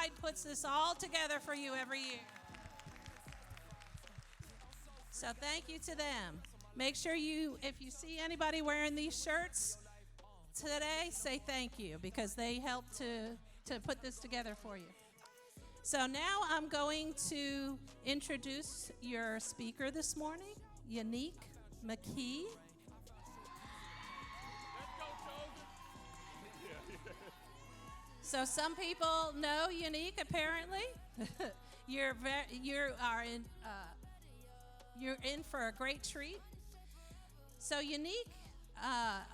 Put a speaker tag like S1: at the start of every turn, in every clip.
S1: Pride puts this all together for you every year. So thank you to them. Make sure if you see anybody wearing these shirts today, say thank you because they helped to put this together for you. So now I'm going to introduce your speaker this morning, Yannik McKie. So some people know Yannik apparently. You're in for a great treat. So Yannik,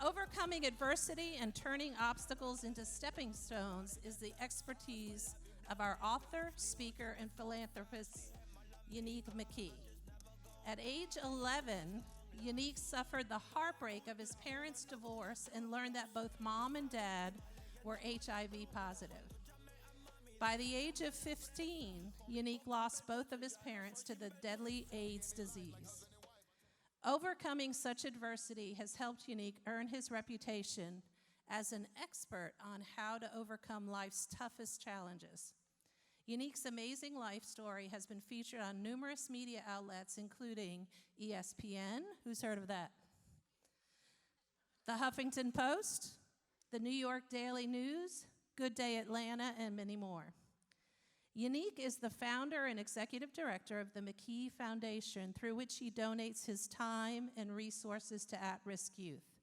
S1: overcoming adversity and turning obstacles into stepping stones is the expertise of our author, speaker, and philanthropist, Yannik McKie. At age 11, Yannik suffered the heartbreak of his parents' divorce and learned that both mom and dad were HIV positive. By the age of 15, Yannik lost both of his parents to the deadly AIDS disease. Overcoming such adversity has helped Yannik earn his reputation as an expert on how to overcome life's toughest challenges. Yannik's amazing life story has been featured on numerous media outlets, including ESPN, who's heard of that? The Huffington Post, the New York Daily News, Good Day Atlanta, and many more. Yannik is the founder and executive director of the McKie Foundation, through which he donates his time and resources to at-risk youth.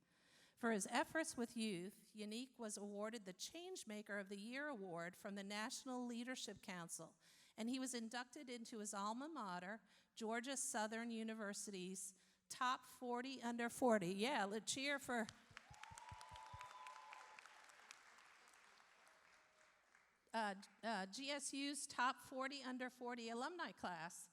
S1: For his efforts with youth, Yannik was awarded the Changemaker of the Year award from the National Leadership Council, and he was inducted into his alma mater, Georgia Southern University's Top 40 Under 40. Yeah, let's cheer for... GSU's Top 40 Under 40 alumni class.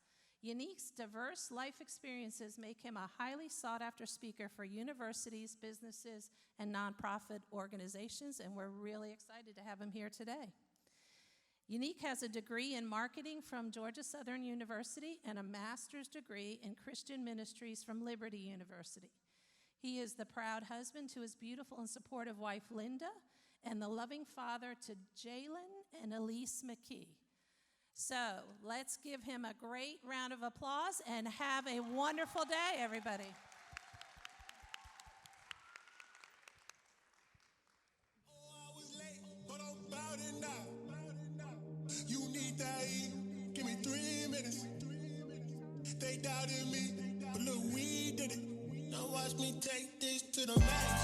S1: Yannik's diverse life experiences make him a highly sought-after speaker for universities, businesses, and nonprofit organizations, and we're really excited to have him here today. Yannik has a degree in marketing from Georgia Southern University and a master's degree in Christian ministries from Liberty University. He is the proud husband to his beautiful and supportive wife, Linda, and the loving father to Jalen and Elise McKie. So let's give him a great round of applause and have a wonderful day, everybody.
S2: Oh, I was late, but I'm about it now. You need that E, give me 3 minutes. They doubted me, but look, we did it. Now watch me take this to the max.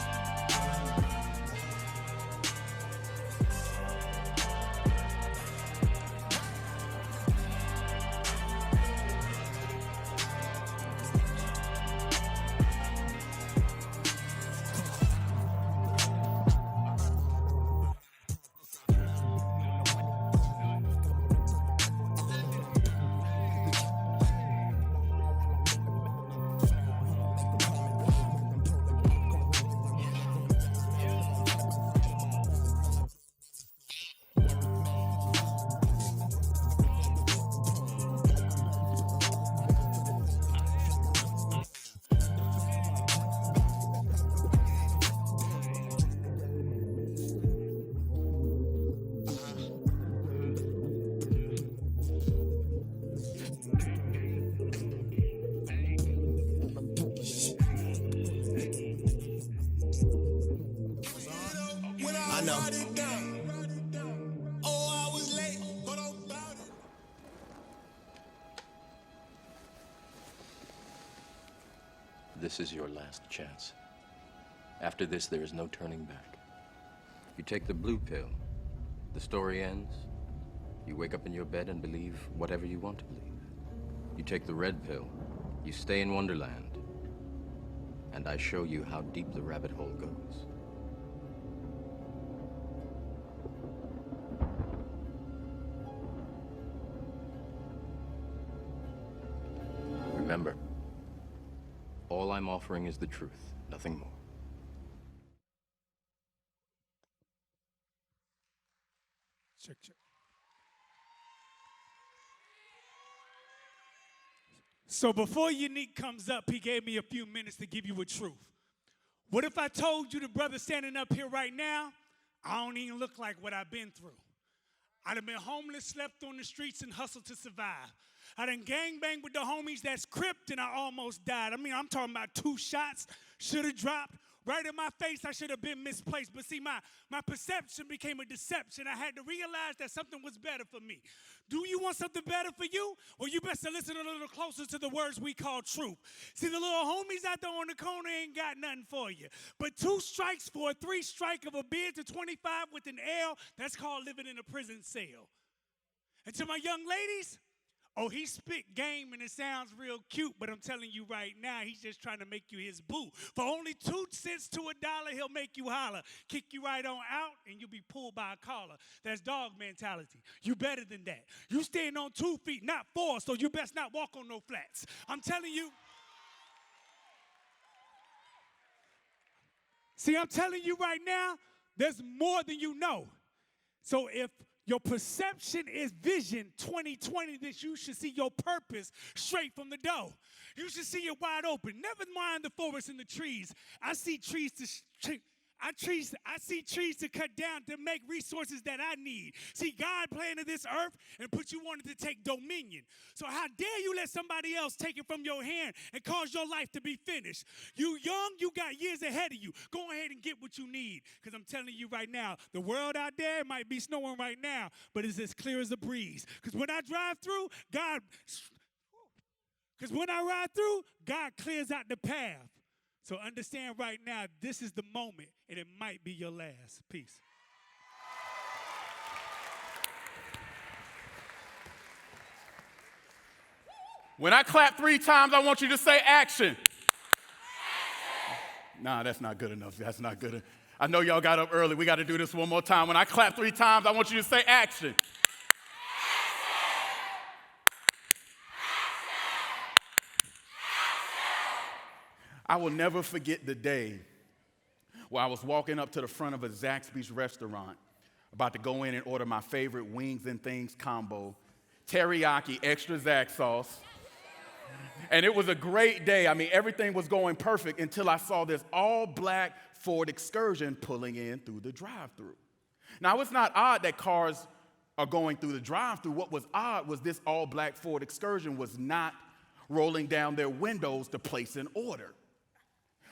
S2: I know. Oh, I was late, but I'm about it.
S3: This is your last chance. After this, there is no turning back. You take the blue pill, the story ends. You wake up in your bed and believe whatever you want to believe. You take the red pill, you stay in Wonderland, and I show you how deep the rabbit hole goes. Remember, all I'm offering is the truth, nothing more.
S4: Check. So before Yannik comes up, he gave me a few minutes to give you a truth. What if I told you the brother standing up here right now, I don't even look like what I've been through? I done been homeless, slept on the streets, and hustled to survive. I done gangbanged with the homies that's cripped, and I almost died. I mean, I'm talking about 2 shots, should have dropped. Right in my face, I should have been misplaced. But see, my perception became a deception. I had to realize that something was better for me. Do you want something better for you? Well, you best to listen a little closer to the words we call truth. See, the little homies out there on the corner ain't got nothing for you. But 2 strikes for a 3 strike of a beer to 25 with an L, that's called living in a prison cell. And to my young ladies, oh, he spit game and it sounds real cute, but I'm telling you right now, he's just trying to make you his boo. For only 2 cents to $1, he'll make you holler, kick you right on out, and you'll be pulled by a collar. That's dog mentality. You better than that. You stand on 2 feet, not 4, so you best not walk on no flats. I'm telling you. See, I'm telling you right now, there's more than you know. So if your perception is vision 2020, that you should see your purpose straight from the door. You should see it wide open. Never mind the forest and the trees. I see trees to cut down to make resources that I need. See, God planted this earth and put you on it to take dominion. So how dare you let somebody else take it from your hand and cause your life to be finished? You young, you got years ahead of you. Go ahead and get what you need. Because I'm telling you right now, the world out there might be snowing right now, but it's as clear as a breeze. Because when I drive through, God clears out the path. So understand right now, this is the moment, and it might be your last. Peace.
S5: When I clap 3 times, I want you to say action. Nah, that's not good enough. That's not good enough. I know y'all got up early. We got to do this one more time. When I clap 3 times, I want you to say action. I will never forget the day where I was walking up to the front of a Zaxby's restaurant, about to go in and order my favorite wings and things combo, teriyaki, extra Zax sauce. And it was a great day. I mean, everything was going perfect until I saw this all-black Ford Excursion pulling in through the drive-thru. Now, it's not odd that cars are going through the drive-thru. What was odd was this all-black Ford Excursion was not rolling down their windows to place an order.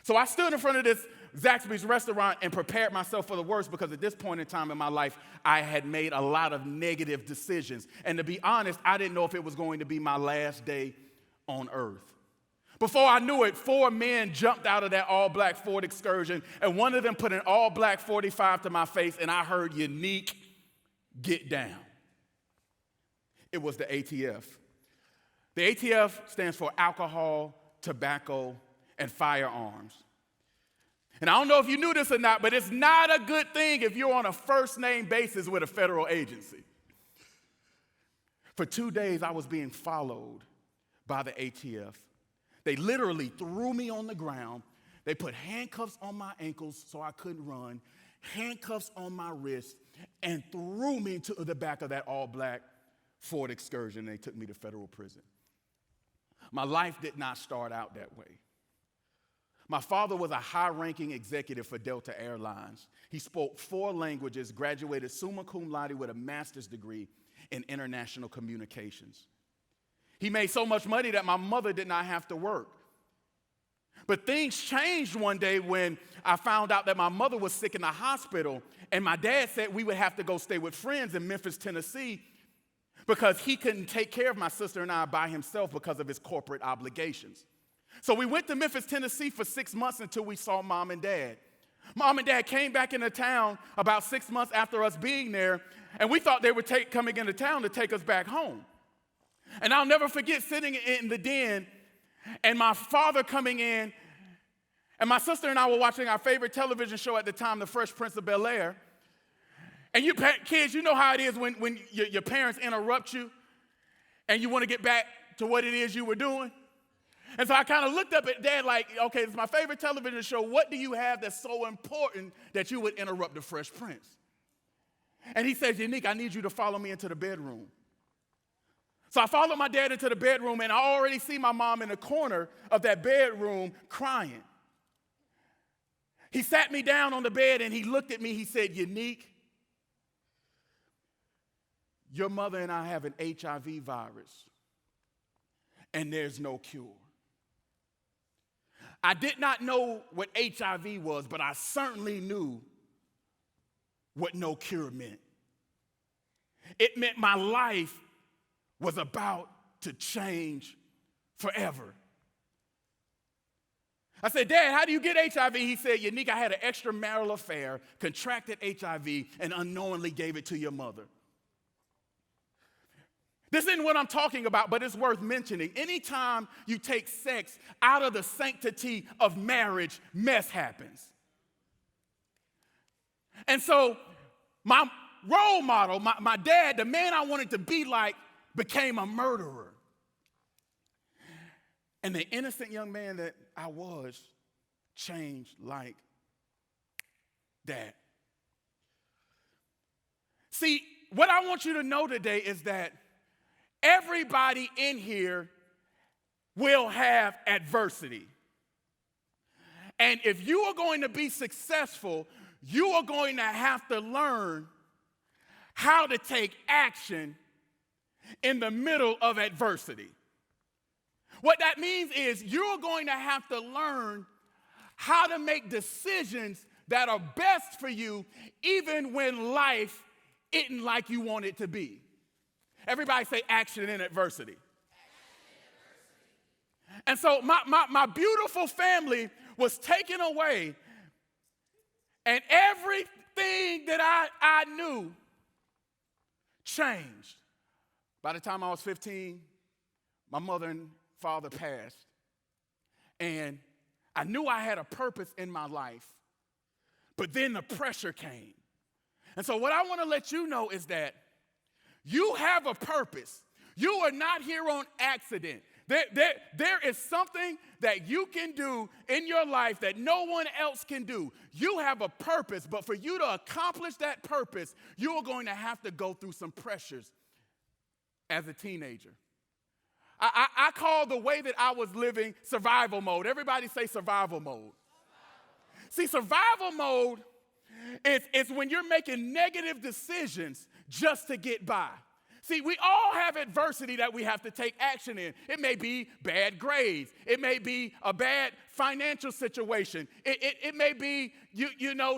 S5: So I stood in front of this Zaxby's restaurant and prepared myself for the worst, because at this point in time in my life, I had made a lot of negative decisions. And to be honest, I didn't know if it was going to be my last day on earth. Before I knew it, 4 men jumped out of that all-black Ford Excursion, and one of them put an all-black 45 to my face, and I heard Yannik, get down. It was the ATF. The ATF stands for alcohol, tobacco, and firearms. And I don't know if you knew this or not, but it's not a good thing if you're on a first-name basis with a federal agency. For 2 days, I was being followed by the ATF. They literally threw me on the ground. They put handcuffs on my ankles so I couldn't run, handcuffs on my wrists, and threw me to the back of that all-black Ford Excursion. They took me to federal prison. My life did not start out that way. My father was a high-ranking executive for Delta Airlines. He spoke 4 languages, graduated summa cum laude with a master's degree in international communications. He made so much money that my mother did not have to work. But things changed one day when I found out that my mother was sick in the hospital, and my dad said we would have to go stay with friends in Memphis, Tennessee, because he couldn't take care of my sister and I by himself because of his corporate obligations. So we went to Memphis, Tennessee for 6 months until we saw Mom and Dad. Mom and Dad came back into town about 6 months after us being there, and we thought they were coming into town to take us back home. And I'll never forget sitting in the den and my father coming in, and my sister and I were watching our favorite television show at the time, The Fresh Prince of Bel-Air. And you kids, you know how it is when your parents interrupt you and you want to get back to what it is you were doing. And so I kind of looked up at Dad like, okay, it's my favorite television show. What do you have that's so important that you would interrupt The Fresh Prince? And he says, Yannik, I need you to follow me into the bedroom. So I followed my dad into the bedroom, and I already see my mom in the corner of that bedroom crying. He sat me down on the bed, and he looked at me. He said, Yannik, your mother and I have an HIV virus, and there's no cure. I did not know what HIV was, but I certainly knew what no cure meant. It meant my life was about to change forever. I said, Dad, how do you get HIV? He said, Yannik, I had an extramarital affair, contracted HIV, and unknowingly gave it to your mother. This isn't what I'm talking about, but it's worth mentioning. Anytime you take sex out of the sanctity of marriage, mess happens. And so my role model, my dad, the man I wanted to be like, became a murderer. And the innocent young man that I was changed like that. See, what I want you to know today is that everybody in here will have adversity. And if you are going to be successful, you are going to have to learn how to take action in the middle of adversity. What that means is you're going to have to learn how to make decisions that are best for you even when life isn't like you want it to be. Everybody say action in adversity. And so my beautiful family was taken away, and everything that I knew changed. By the time I was 15, my mother and father passed, and I knew I had a purpose in my life, but then the pressure came. And so what I want to let you know is that you have a purpose. You are not here on accident. There is something that you can do in your life that no one else can do. You have a purpose, but for you to accomplish that purpose, you are going to have to go through some pressures as a teenager. I call the way that I was living survival mode. Everybody say survival mode. See, survival mode is when you're making negative decisions just to get by. See, we all have adversity that we have to take action in. It may be bad grades. It may be a bad financial situation. It may be,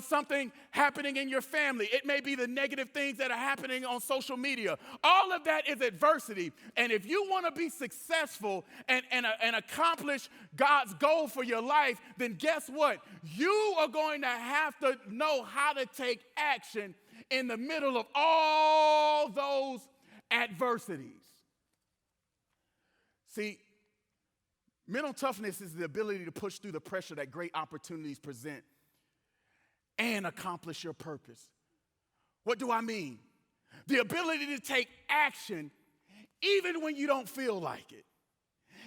S5: something happening in your family. It may be the negative things that are happening on social media. All of that is adversity. And if you want to be successful and accomplish God's goal for your life, then guess what? You are going to have to know how to take action in the middle of all those adversities. See, mental toughness is the ability to push through the pressure that great opportunities present and accomplish your purpose. What do I mean? The ability to take action even when you don't feel like it,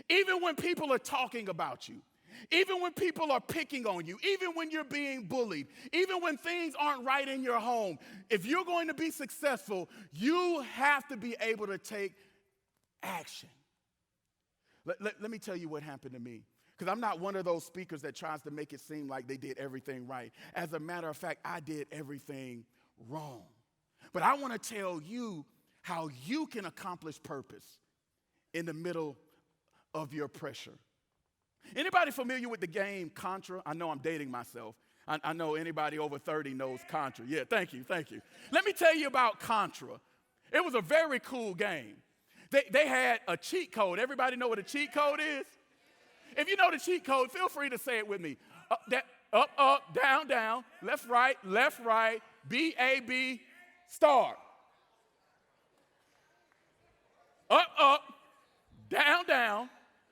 S5: even when people are talking about you, even when people are picking on you, even when you're being bullied, even when things aren't right in your home. If you're going to be successful, you have to be able to take action. Let me tell you what happened to me, because I'm not one of those speakers that tries to make it seem like they did everything right. As a matter of fact, I did everything wrong. But I want to tell you how you can accomplish purpose in the middle of your pressure. Anybody familiar with the game Contra? I know I'm dating myself. I know anybody over 30 knows Contra. Yeah, thank you. Let me tell you about Contra. It was a very cool game. They had a cheat code. Everybody know what a cheat code is? If you know the cheat code, feel free to say it with me. Up, down, down, left, right, B, start. Up, down,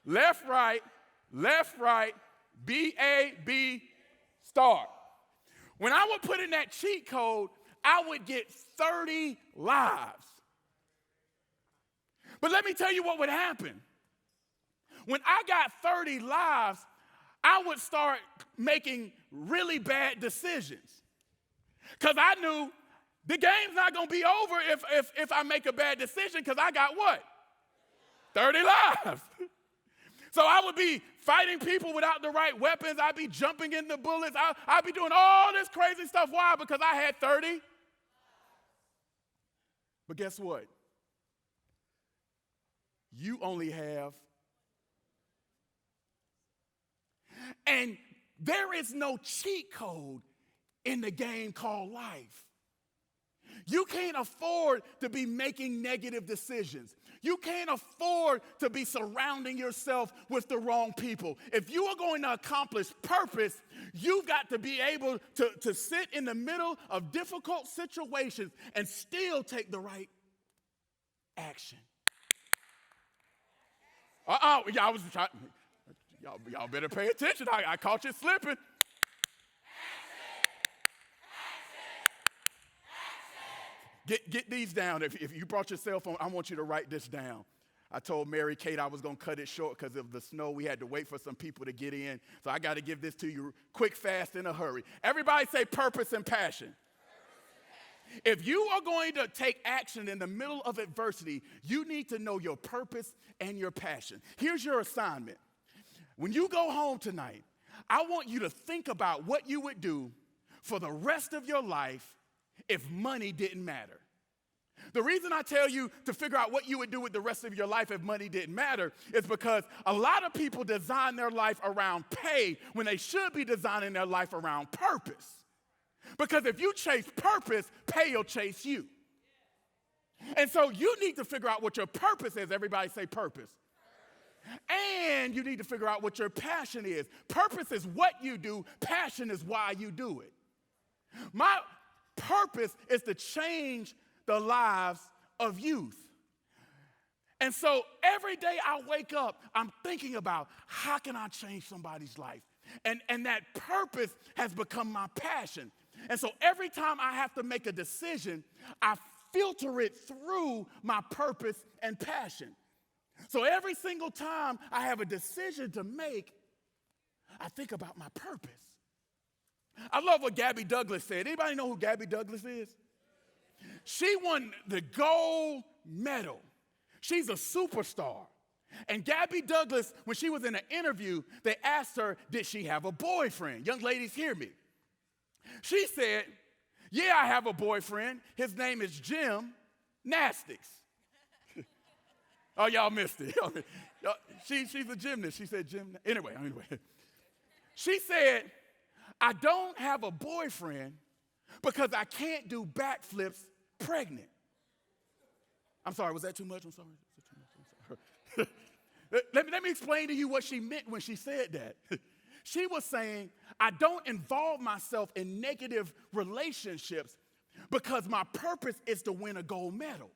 S5: left, right, B, start. When I would put in that cheat code, I would get 30 lives. But let me tell you what would happen. When I got 30 lives, I would start making really bad decisions. Because I knew the game's not going to be over if I make a bad decision, because I got what? 30 lives. So I would be fighting people without the right weapons. I'd be jumping in the bullets. I'd be doing all this crazy stuff. Why? Because I had 30. But guess what? you only have. And there is no cheat code in the game called life. You can't afford to be making negative decisions. You can't afford to be surrounding yourself with the wrong people. If you are going to accomplish purpose, you've got to be able to sit in the middle of difficult situations and still take the right action. Y'all better pay attention. I caught you slipping. Get these down. If you brought your cell phone, I want you to write this down. I told Mary Kate I was going to cut it short because of the snow. We had to wait for some people to get in. So I got to give this to you quick, fast, in a hurry. Everybody say purpose and passion. If you are going to take action in the middle of adversity, you need to know your purpose and your passion. Here's your assignment. When you go home tonight, I want you to think about what you would do for the rest of your life if money didn't matter. The reason I tell you to figure out what you would do with the rest of your life if money didn't matter is because a lot of people design their life around pay when they should be designing their life around purpose. Because if you chase purpose, pay will chase you. And so you need to figure out what your purpose is. Everybody say purpose. And you need to figure out what your passion is. Purpose is what you do. Passion is why you do it. My purpose is to change the lives of youth. And so every day I wake up, I'm thinking about how can I change somebody's life? And that purpose has become my passion. And so every time I have to make a decision, I filter it through my purpose and passion. So every single time I have a decision to make, I think about my purpose. I love what Gabby Douglas said. Anybody know who Gabby Douglas is? She won the gold medal. She's a superstar. And Gabby Douglas, when she was in an interview, they asked her, did she have a boyfriend? Young ladies, hear me. She said, yeah, I have a boyfriend. His name is Jim Nastics. Oh, y'all missed it. She's a gymnast. She said Jim. Anyway. She said, I don't have a boyfriend because I can't do backflips pregnant. I'm sorry, was that too much? I'm sorry. Let me explain to you what she meant when she said that. She was saying, I don't involve myself in negative relationships because my purpose is to win a gold medal.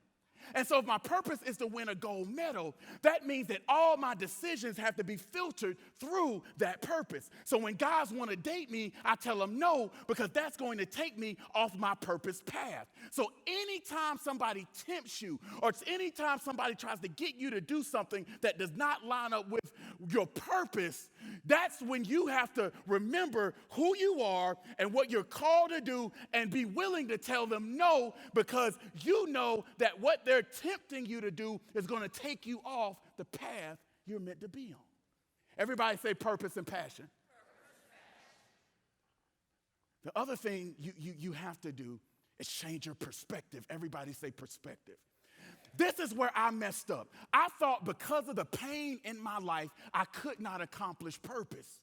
S5: And so if my purpose is to win a gold medal, that means that all my decisions have to be filtered through that purpose. So when guys want to date me, I tell them no, because that's going to take me off my purpose path. So anytime somebody tempts you, or anytime somebody tries to get you to do something that does not line up with your purpose, that's when you have to remember who you are and what you're called to do and be willing to tell them no, because you know that what they're tempting you to do is going to take you off the path you're meant to be on. Everybody say purpose and passion. The other thing you have to do is change your perspective. Everybody say perspective. This is where I messed up. I thought because of the pain in my life, I could not accomplish purpose.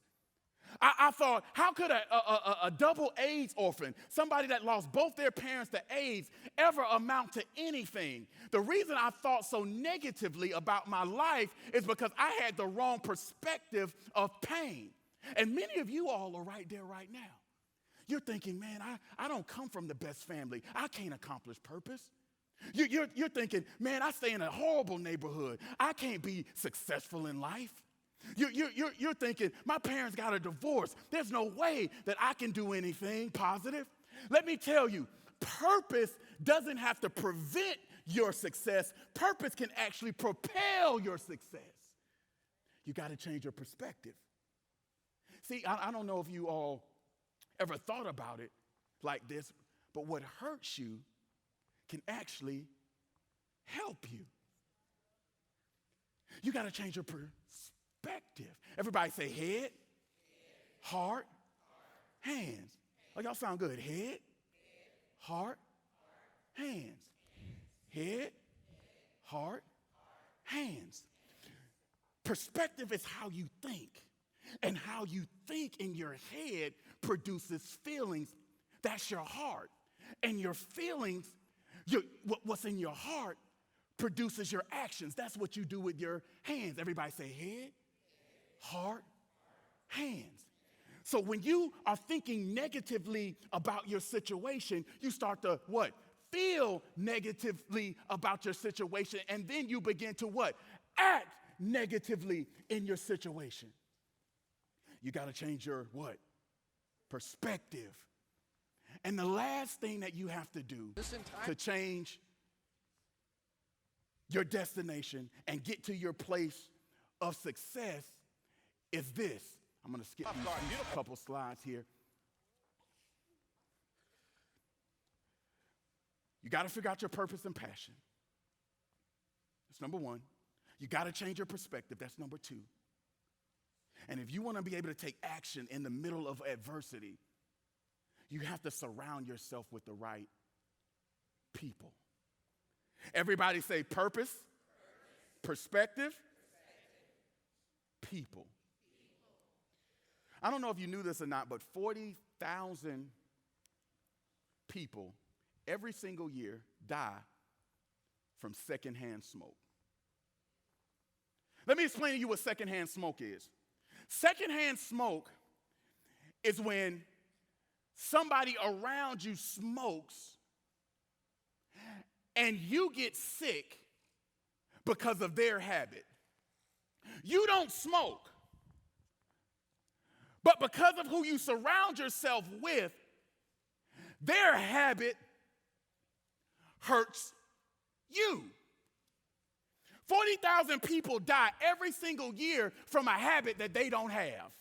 S5: I thought, how could a double AIDS orphan, somebody that lost both their parents to AIDS, ever amount to anything? The reason I thought so negatively about my life is because I had the wrong perspective of pain. And many of you all are right there right now. You're thinking, man, I don't come from the best family. I can't accomplish purpose. You're thinking, man, I stay in a horrible neighborhood. I can't be successful in life. You're thinking, my parents got a divorce. There's no way that I can do anything positive. Let me tell you, purpose doesn't have to prevent your success. Purpose can actually propel your success. You got to change your perspective. See, I don't know if you all ever thought about it like this, but what hurts you can actually help you. You got to change your perspective. Everybody say head, heart, hands. Oh, y'all sound good. Head, heart, hands. Head, heart, hands. Perspective is how you think. And how you think in your head produces feelings. That's your heart. And your feelings, what's in your heart, produces your actions. That's what you do with your hands. Everybody say head, heart, hands. So when you are thinking negatively about your situation, you start to what? Feel negatively about your situation, and then you begin to what? Act negatively in your situation. You got to change your what? Perspective. And the last thing that you have to do to change your destination and get to your place of success is this. I'm going to skip these couple slides here. You got to figure out your purpose and passion. That's number one. You got to change your perspective. That's number two. And if you want to be able to take action in the middle of adversity, you have to surround yourself with the right people. Everybody say purpose, perspective, people. I don't know if you knew this or not, but 40,000 people every single year die from secondhand smoke. Let me explain to you what secondhand smoke is. Secondhand smoke is when somebody around you smokes and you get sick because of their habit. You don't smoke, but because of who you surround yourself with, their habit hurts you. 40,000 people die every single year from a habit that they don't have.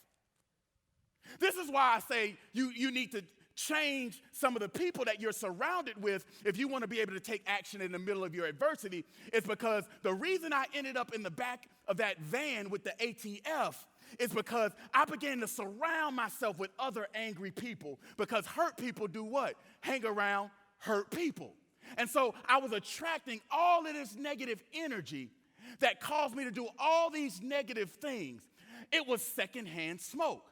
S5: This is why I say you need to change some of the people that you're surrounded with if you want to be able to take action in the middle of your adversity. It's because the reason I ended up in the back of that van with the ATF is because I began to surround myself with other angry people, because hurt people do what? Hang around hurt people. And so I was attracting all of this negative energy that caused me to do all these negative things. It was secondhand smoke.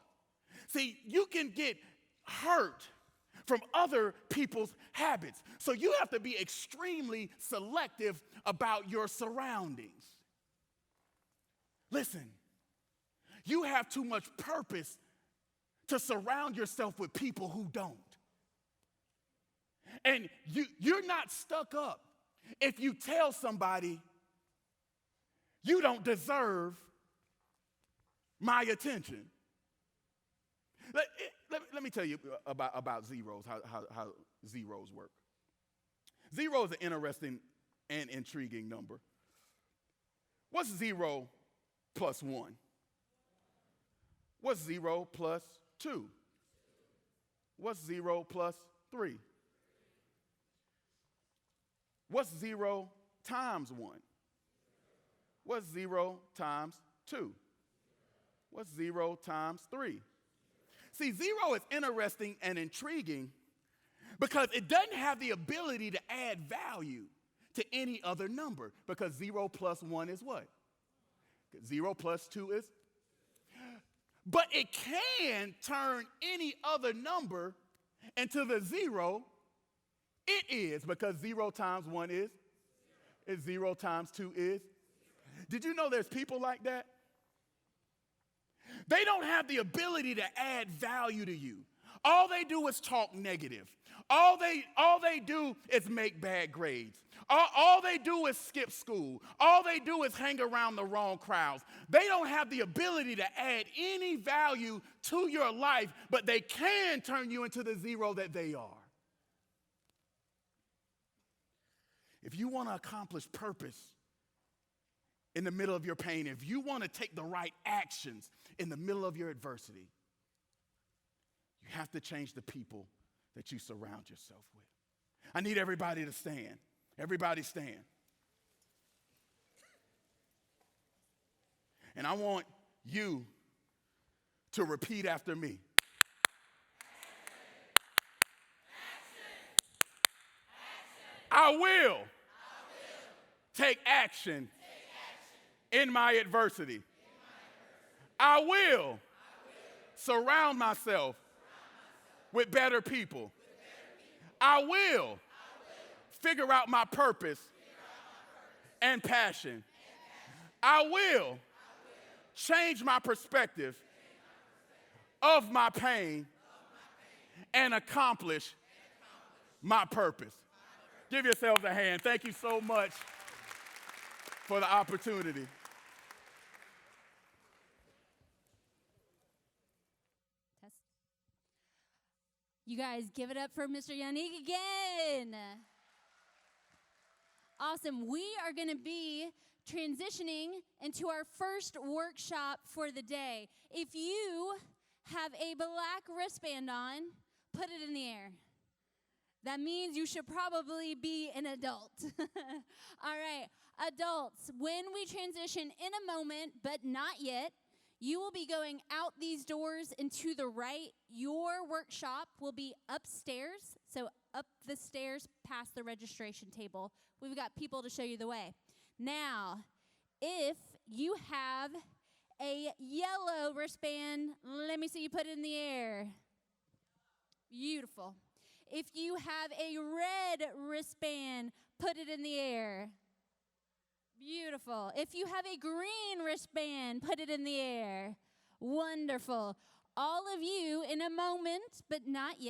S5: See, you can get hurt from other people's habits. So you have to be extremely selective about your surroundings. Listen, you have too much purpose to surround yourself with people who don't. And you're not stuck up if you tell somebody you don't deserve my attention. Let me tell you about zeros, how zeros work. Zero is an interesting and intriguing number. What's 0 plus 1? What's 0 plus 2? What's 0 plus 3? What's 0 times 1? What's 0 times 2? What's 0 times 3? See, 0 is interesting and intriguing because it doesn't have the ability to add value to any other number, because 0 plus 1 is what? 0 plus 2 is? But it can turn any other number into the 0 it is, because 0 times 1 is 0 times 2 is. Did you know there's people like that? They don't have the ability to add value to you. All they do is talk negative. All they do is make bad grades. All they do is skip school. All they do is hang around the wrong crowds. They don't have the ability to add any value to your life, but they can turn you into the 0 that they are. If you want to accomplish purpose in the middle of your pain, if you want to take the right actions in the middle of your adversity, you have to change the people that you surround yourself with. I need everybody to stand. Everybody stand. And I want you to repeat after me. I will take action in my adversity. I will surround myself with better people. I will figure out my purpose and passion. I will change my perspective of my pain and accomplish my purpose. Give yourselves a hand. Thank you so much for the opportunity.
S6: Test. You guys give it up for Mr. Yannik again. Awesome. We are going to be transitioning into our first workshop for the day. If you have a black wristband on, put it in the air. That means you should probably be an adult. All right, adults, when we transition in a moment, but not yet, you will be going out these doors and to the right. Your workshop will be upstairs, so up the stairs past the registration table. We've got people to show you the way. Now, if you have a yellow wristband, let me see you put it in the air. Beautiful. If you have a red wristband, put it in the air. Beautiful. If you have a green wristband, put it in the air. Wonderful. All of you, in a moment, but not yet,